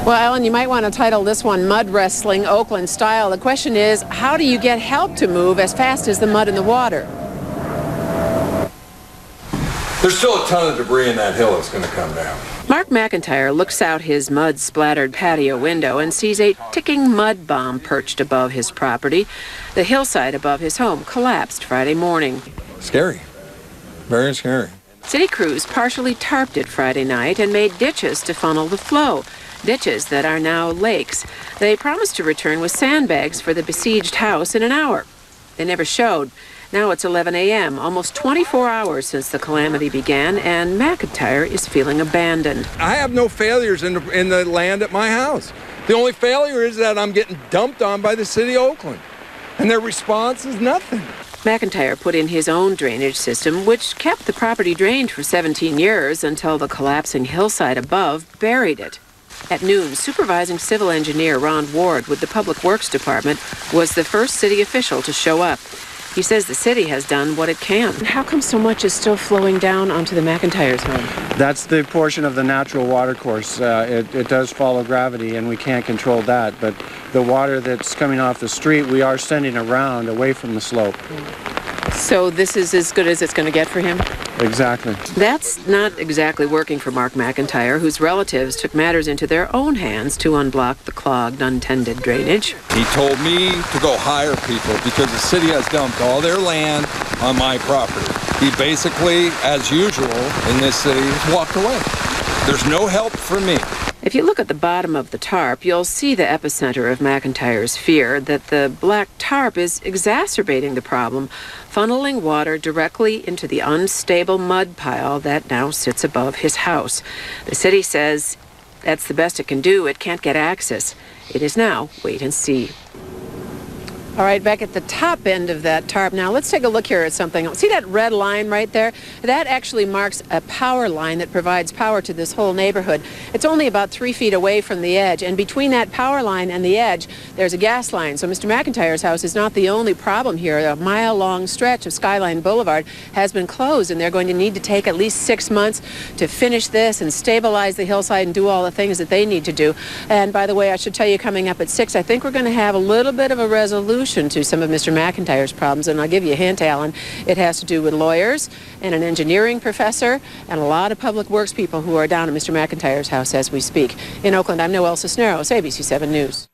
Well, Ellen, you might want to title this one Mud Wrestling Oakland Style. The question is, how do you get help to move as fast as the mud in the water? There's still a ton of debris in that hill that's going to come down. Mark McIntyre looks out his mud-splattered patio window and sees a ticking mud bomb perched above his property. The hillside above his home collapsed Friday morning. Scary. Very scary. City crews partially tarped it Friday night and made ditches to funnel the flow. Ditches that are now lakes. They promised to return with sandbags for the besieged house in an hour. They never showed. Now it's 11 a.m., almost 24 hours since the calamity began, and McIntyre is feeling abandoned. I have no failures in the land at my house. The only failure is that I'm getting dumped on by the city of Oakland, and their response is nothing. McIntyre put in his own drainage system, which kept the property drained for 17 years until the collapsing hillside above buried it. At noon, supervising civil engineer Ron Ward with the Public Works Department was the first city official to show up. He says the city has done what it can. How come so much is still flowing down onto the McIntyre's home? That's the portion of the natural water course. It does follow gravity, and we can't control that. But the water that's coming off the street, we are sending around away from the slope. So this is as good as it's going to get for him? Exactly. That's not exactly working for Mark McIntyre, whose relatives took matters into their own hands to unblock the clogged, untended drainage. He told me to go hire people because the city has dumped all their land on my property. He basically, as usual in this city, walked away. There's no help for me. If you look at the bottom of the tarp, you'll see the epicenter of McIntyre's fear that the black tarp is exacerbating the problem, funneling water directly into the unstable mud pile that now sits above his house. The city says that's the best it can do. It can't get access. It is now wait and see. All right, back at the top end of that tarp. Now, let's take a look here at something. See that red line right there? That actually marks a power line that provides power to this whole neighborhood. It's only about 3 feet away from the edge, and between that power line and the edge, there's a gas line. So Mr. McIntyre's house is not the only problem here. A mile-long stretch of Skyline Boulevard has been closed, and they're going to need to take at least 6 months to finish this and stabilize the hillside and do all the things that they need to do. And by the way, I should tell you, coming up at 6, I think we're going to have a little bit of a resolution to some of Mr. McIntyre's problems, and I'll give you a hint, Alan. It has to do with lawyers and an engineering professor and a lot of public works people who are down at Mr. McIntyre's house as we speak. In Oakland, I'm Noel Cisneros, ABC 7 News.